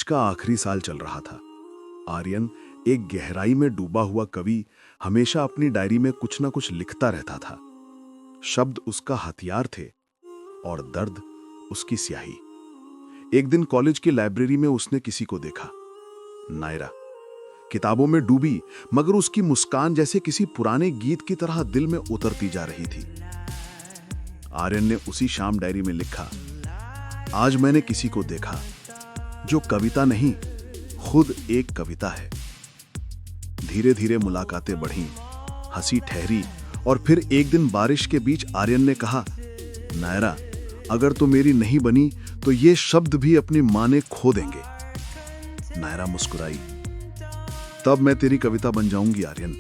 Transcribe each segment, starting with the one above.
College का आखिरी साल चल रहा था। आर्यन, एक गहराई में डूबा हुआ कवि, हमेशा अपनी डायरी में कुछ ना कुछ लिखता रहता था। शब्द उसका हथियार थे और दर्द उसकी स्याही। एक दिन कॉलेज की लाइब्रेरी में उसने किसी को देखा। नायरा, किताबों में डूबी, मगर उसकी मुस्कान जैसे किसी पुराने गीत की तरह दिल में उतरती जा रही थी। आर्यन ने उसी शाम डायरी में लिखा, आज मैंने किसी को देखा जो कविता नहीं, खुद एक कविता है। धीरे धीरे मुलाकातें बढ़ीं, हंसी ठहरी, और फिर एक दिन बारिश के बीच आर्यन ने कहा, नायरा, अगर तो मेरी नहीं बनी तो ये शब्द भी अपनी मां ने खो देंगे। नायरा मुस्कुराई, तब मैं तेरी कविता बन जाऊंगी आर्यन।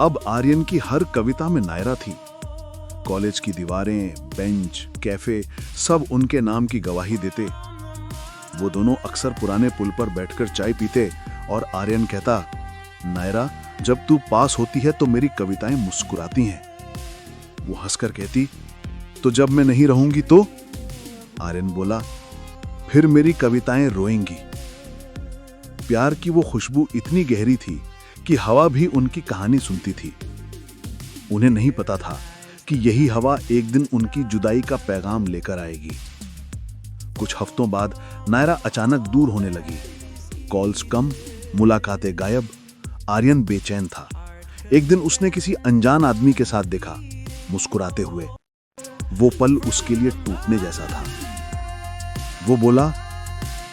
अब आर्यन की हर कविता में नायरा थी। कॉलेज की दीवारें, बेंच, कैफे, सब उनके नाम की गवाही देते। वो दोनों अक्सर पुराने पुल पर बैठकर चाय पीते और आर्यन कहता, नायरा, जब तू पास होती है तो मेरी कविताएं मुस्कुराती हैं। वो हंसकर कहती, तो जब मैं नहीं रहूंगी तो? आर्यन बोला, फिर मेरी कविताएं रोएंगी। प्यार की वो खुशबू इतनी गहरी थी कि हवा भी उनकी कहानी सुनती थी। उन्हें नहीं पता था कि यही हवा एक दिन उनकी जुदाई का पैगाम लेकर आएगी। कुछ हफ्तों बाद नायरा अचानक दूर होने लगी। कॉल्स कम, मुलाकातें गायब। आर्यन बेचैन था। एक दिन उसने किसी अनजान आदमी के साथ देखा, मुस्कुराते हुए। वो पल उसके लिए टूटने जैसा था। वो बोला,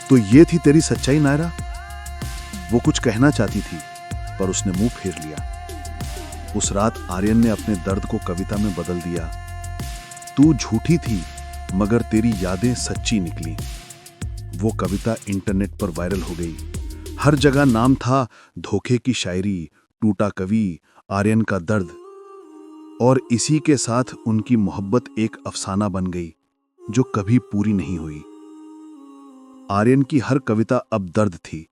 तो ये थी तेरी सच्चाई नायरा? वो कुछ कहना चाहती थी, पर उसने मुंह फेर लिया। उस रात आर्यन ने अपने दर्द को कविता में बदल दिया। तू झूठी थी, मगर तेरी यादें सच्ची निकली। वो कविता इंटरनेट पर वायरल हो गई। हर जगह नाम था, धोखे की शायरी, टूटा कवि, आर्यन का दर्द। और इसी के साथ उनकी मोहब्बत एक अफसाना बन गई जो कभी पूरी नहीं हुई। आर्यन की हर कविता अब दर्द थी।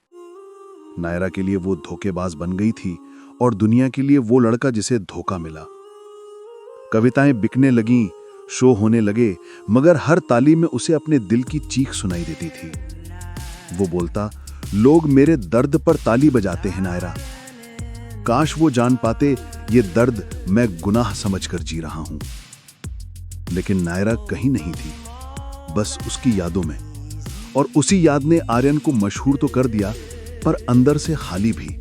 नायरा के लिए वो धोखेबाज बन गई थी और दुनिया के लिए वो लड़का जिसे धोखा मिला। कविताएं बिकने लगीं, शो होने लगे, मगर हर ताली में उसे अपने दिल की चीख सुनाई देती थी। वो बोलता, लोग मेरे दर्द पर ताली बजाते हैं नायरा। काश वो जान पाते ये दर्द मैं गुनाह समझकर जी रहा हूं। लेकिन नायरा कहीं नहीं थी, बस उसकी यादों में। और उसी याद ने आर्यन को मशहूर तो कर दिया, पर अंदर से खाली भी।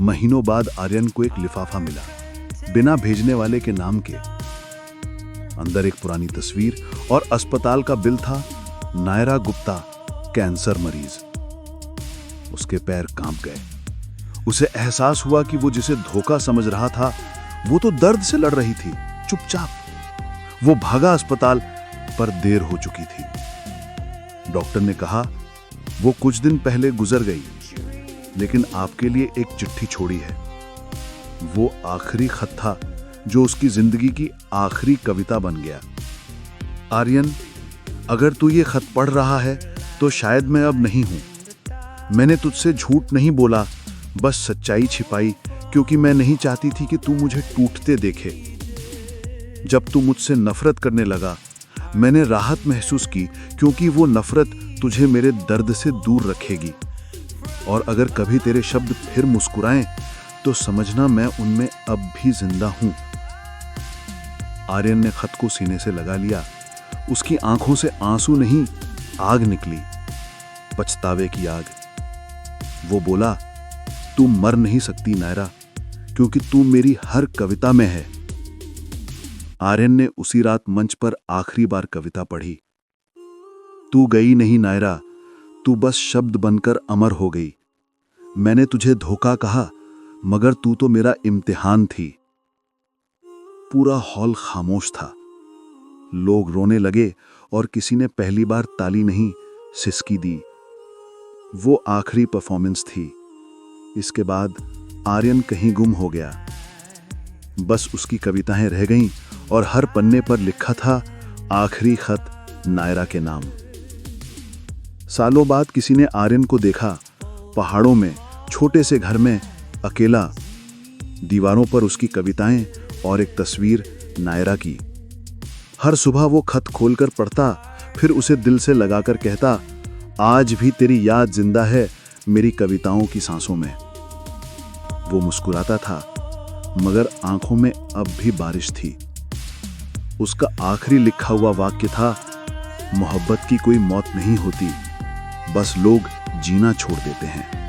महीनों बाद आर्यन को एक लिफाफा मिला, बिना भेजने वाले के नाम के। अंदर एक पुरानी तस्वीर और अस्पताल का बिल था, नायरा गुप्ता, कैंसर मरीज। उसके पैर कांप गए। उसे एहसास हुआ कि वो जिसे धोखा समझ रहा था, वो तो दर्द से लड़ रही थी, चुपचाप। वो भागा अस्पताल, पर देर हो चुकी थी। डॉक्टर ने कहा, वो कुछ दिन पहले गुजर गई, लेकिन आपके लिए एक चिट्ठी छोड़ी है। वो आखिरी खत था जो उसकी जिंदगी की आखिरी कविता बन गया। आर्यन, अगर तू ये खत पढ़ रहा है तो शायद मैं अब नहीं हूं। मैंने तुझसे झूठ नहीं बोला, बस सच्चाई छिपाई, क्योंकि मैं नहीं चाहती थी कि तू मुझे टूटते देखे। जब तू मुझसे नफरत करने लगा, मैंने राहत महसूस की, क्योंकि वो नफरत तुझे मेरे दर्द से दूर रखेगी। और अगर कभी तेरे शब्द फिर मुस्कुराएं, तो समझना मैं उनमें अब भी जिंदा हूं। आर्यन ने खत को सीने से लगा लिया। उसकी आंखों से आंसू नहीं, आग निकली, पछतावे की आग। वो बोला, तू मर नहीं सकती नायरा, क्योंकि तू मेरी हर कविता में है। आर्यन ने उसी रात मंच पर आखिरी बार कविता पढ़ी। तू गई नहीं नायरा, तू बस शब्द बनकर अमर हो गई। मैंने तुझे धोखा कहा, मगर तू तो मेरा इम्तिहान थी। पूरा हॉल खामोश था। लोग रोने लगे और किसी ने पहली बार ताली नहीं, सिसकी दी। वो आखिरी परफॉर्मेंस थी। इसके बाद आर्यन कहीं गुम हो गया। बस उसकी कविताएं रह गईं और हर पन्ने पर लिखा था, आखिरी खत नायरा के नाम। सालों बाद किसी ने आर्यन को देखा, पहाड़ों में, छोटे से घर में, अकेला। दीवारों पर उसकी कविताएं और एक तस्वीर नायरा की। हर सुबह वो खत खोलकर पढ़ता, फिर उसे दिल से लगाकर कहता, आज भी तेरी याद जिंदा है मेरी कविताओं की सांसों में। वो मुस्कुराता था, मगर आंखों में अब भी बारिश थी। उसका आखिरी लिखा हुआ वाक्य था, मोहब्बत की कोई मौत नहीं होती, बस लोग जीना छोड़ देते हैं।